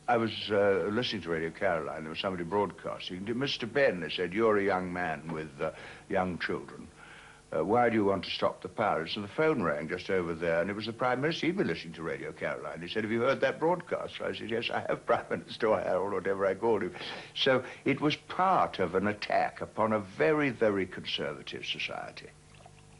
I was listening to Radio Caroline. There was somebody broadcasting. Mr. Ben, they said, you're a young man with young children. Why do you want to stop the pirates? And the phone rang just over there, and it was the Prime Minister. He'd been listening to Radio Caroline. He said, have you heard that broadcast? So I said, yes, I have, Prime Minister, or Harold, whatever I called him. So it was part of an attack upon a very, very conservative society.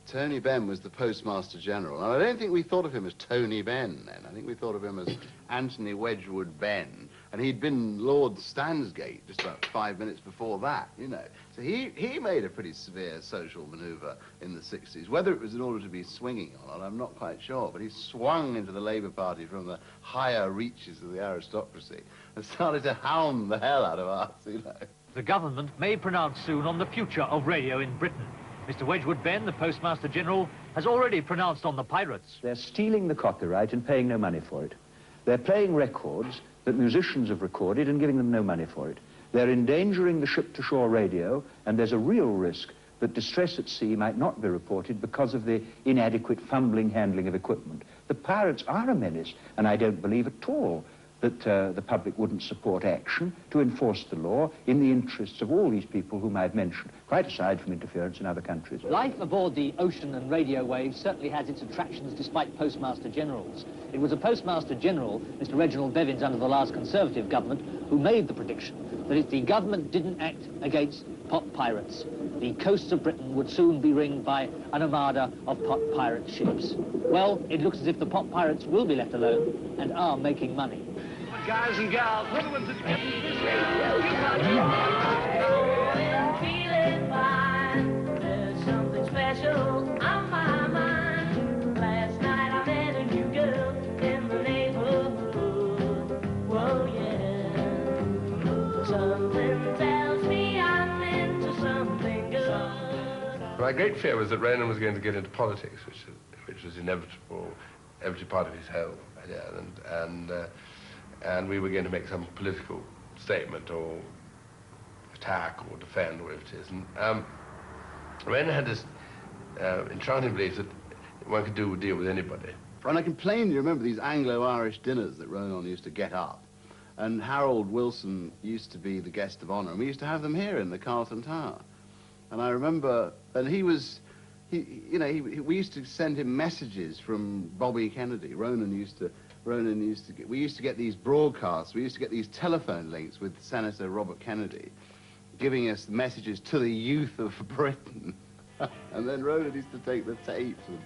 Tony Benn was the Postmaster General, and I don't think we thought of him as Tony Benn then. I think we thought of him as Anthony Wedgwood Benn, and he'd been Lord Stansgate just about 5 minutes before that, you know. So he made a pretty severe social manoeuvre in the 60s. Whether it was in order to be swinging on it, I'm not quite sure, but he swung into the Labour Party from the higher reaches of the aristocracy and started to hound the hell out of us, you know. The government may pronounce soon on the future of radio in Britain. Mr. Wedgwood Benn, the Postmaster General, has already pronounced on the pirates. They're stealing the copyright and paying no money for it. They're playing records that musicians have recorded and giving them no money for it. They're endangering the ship-to-shore radio, and there's a real risk that distress at sea might not be reported because of the inadequate fumbling handling of equipment. The pirates are a menace, and I don't believe at all that the public wouldn't support action to enforce the law in the interests of all these people whom I've mentioned, quite aside from interference in other countries. Life aboard the ocean and radio waves certainly has its attractions despite Postmaster Generals. It was a Postmaster General, Mr. Reginald Bevins, under the last Conservative government, who made the prediction that if the government didn't act against pot pirates, the coasts of Britain would soon be ringed by an armada of pot pirate ships. Well, it looks as if the pot pirates will be left alone and are making money. Guys and gals, little ones are getting busy. Feeling fine. There's something special on my mind. Last night I met a new girl in the neighborhood. Whoa, yeah. Something tells me I'm into something good. My great fear was that Ronan was going to get into politics, which was inevitable, every part of his whole idea, and we were going to make some political statement or attack or defend, whatever it is. And Ronan had this enchanting belief that one could deal with anybody. And I can plainly remember these Anglo-Irish dinners that Ronan used to get up. And Harold Wilson used to be the guest of honor, and we used to have them here in the Carlton Tower. And I remember, and we used to send him messages from Bobby Kennedy. We used to get these broadcasts, we used to get these telephone links with Senator Robert Kennedy, giving us messages to the youth of Britain. And then Ronan used to take the tapes and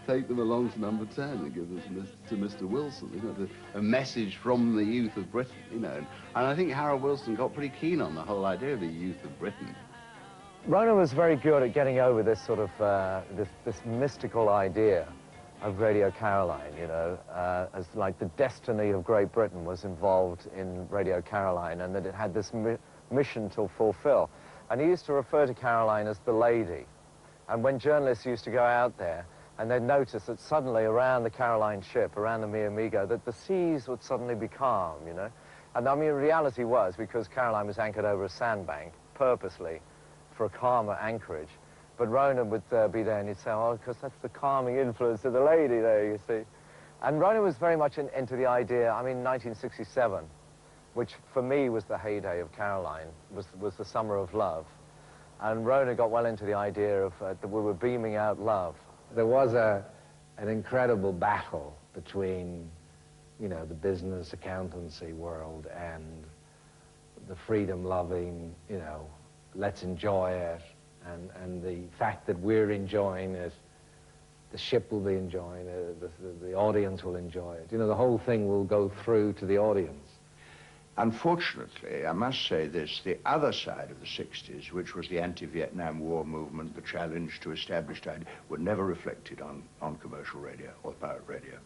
take them along to number 10 and give them to Mr. Wilson, you know, a message from the youth of Britain, you know. And I think Harold Wilson got pretty keen on the whole idea of the youth of Britain. Ronan was very good at getting over this sort of, this mystical idea of Radio Caroline, you know, as like the destiny of Great Britain was involved in Radio Caroline, and that it had this mission to fulfill. And he used to refer to Caroline as the lady. And when journalists used to go out there, and they'd notice that suddenly around the Caroline ship, around the Mia Amigo, that the seas would suddenly be calm, you know. And I mean, the reality was, because Caroline was anchored over a sandbank, purposely, for a calmer anchorage, but Ronan would be there and he'd say, oh, because that's the calming influence of the lady there, you see. And Ronan was very much into the idea, I mean, 1967, which for me was the heyday of Caroline, was the summer of love. And Ronan got well into the idea of that we were beaming out love. There was an incredible battle between, you know, the business accountancy world and the freedom-loving, you know, let's enjoy it. And the fact that we're enjoying it, the ship will be enjoying it, the audience will enjoy it. You know, the whole thing will go through to the audience. Unfortunately, I must say this, the other side of the 60s, which was the anti-Vietnam War movement, the challenge to established idea, were never reflected on commercial radio or pirate radio.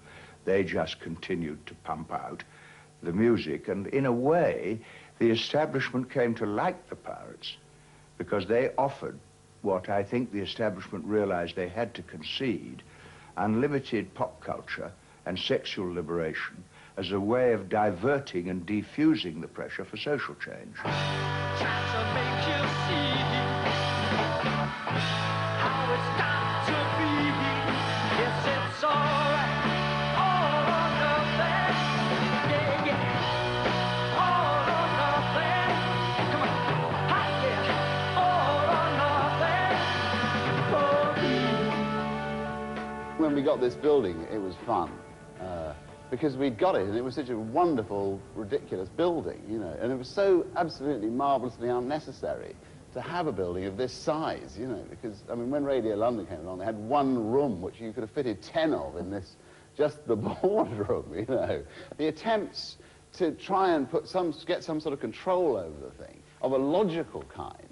They just continued to pump out the music, and in a way, the establishment came to like the pirates because they offered what I think the establishment realized they had to concede, unlimited pop culture and sexual liberation as a way of diverting and defusing the pressure for social change. got this building, it was fun. Because we'd got it, and it was such a wonderful, ridiculous building, you know, and it was so absolutely marvellously unnecessary to have a building of this size, you know, because, I mean, when Radio London came along, they had one room which you could have fitted 10 of in this, just the boardroom, you know. The attempts to try and get some sort of control over the thing, of a logical kind,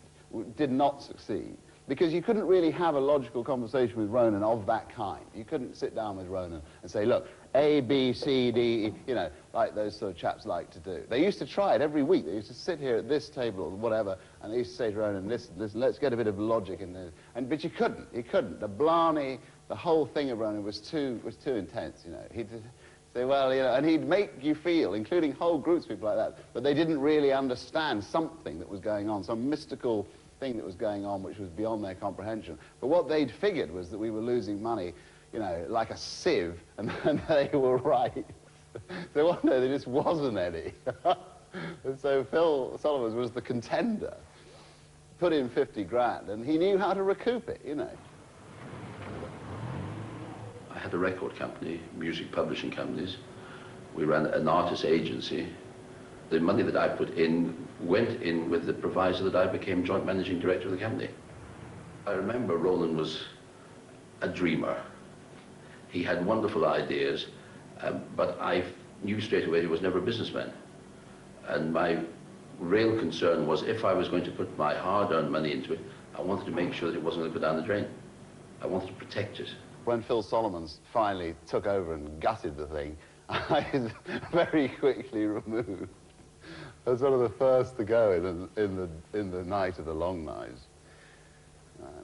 did not succeed. Because you couldn't really have a logical conversation with Ronan of that kind. You couldn't sit down with Ronan and say, look, A, B, C, D, E, you know, like those sort of chaps like to do. They used to try it every week. They used to sit here at this table or whatever, and they used to say to Ronan, listen, let's get a bit of logic in there. But you couldn't. The Blarney, the whole thing of Ronan was too intense, you know. He'd say, well, you know, and he'd make you feel, including whole groups of people like that, but they didn't really understand something that was going on, some mystical thing that was going on which was beyond their comprehension. But what they'd figured was that we were losing money, you know, like a sieve, and they were right. So one day there just wasn't any. And so Phil Solomons was the contender, put in 50 grand, and he knew how to recoup it, you know. I had a record company, music publishing companies. We ran an artist agency. The money that I put in went in with the proviso that I became joint managing director of the company. I remember Ronan was a dreamer. He had wonderful ideas, but I knew straight away he was never a businessman. And my real concern was if I was going to put my hard-earned money into it, I wanted to make sure that it wasn't going to go down the drain. I wanted to protect it. When Phil Solomons finally took over and gutted the thing, I was very quickly removed. I was one of the first to go in the night of the Long Knives.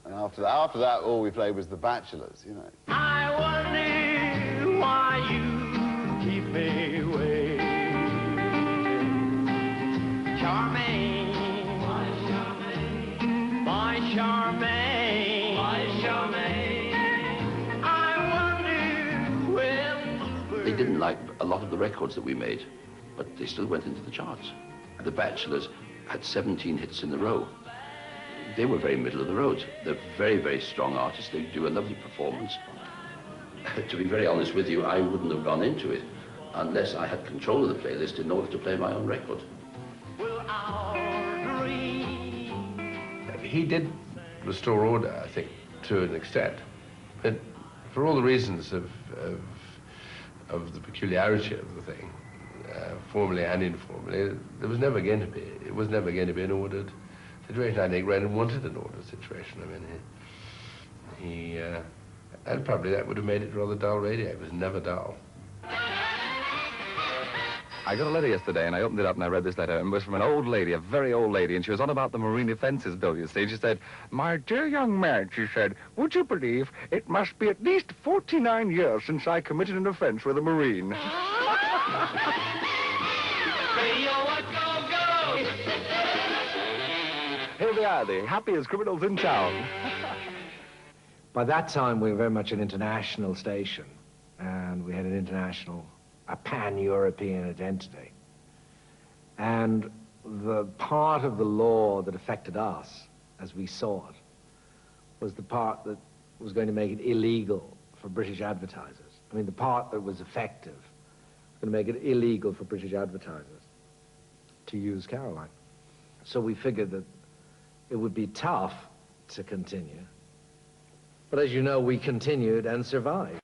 And after that, all we played was The Bachelors, you know. I wonder why you keep me waiting. Charmaine, my Charmaine, my Charmaine, my Charmaine. I wonder when They didn't like a lot of the records that we made, but they still went into the charts. The Bachelors had 17 hits in a row. They were very middle of the road. They're very, very strong artists. They do a lovely performance. To be very honest with you, I wouldn't have gone into it unless I had control of the playlist in order to play my own record. He did restore order, I think, to an extent. But for all the reasons of the peculiarity of the thing, formally and informally, there was never going to be. It was never going to be an ordered situation. I think Ronan wanted an ordered situation. I mean, and probably that would have made it rather dull radio. It was never dull. I got a letter yesterday, and I opened it up, and I read this letter, and it was from an old lady, a very old lady, and she was on about the Marine Defences Bill, you see. She said, "My dear young man," she said, "would you believe it must be at least 49 years since I committed an offense with a Marine?" Radio, go, go! Here they are, the happiest criminals in town. By that time, we were very much an international station, and we had an a pan-European identity. And the part of the law that affected us, as we saw it, was the part that was going to make it illegal for British advertisers. I mean, the part that was effective was going to make it illegal for British advertisers to use Caroline. So we figured that it would be tough to continue. But as you know, we continued and survived.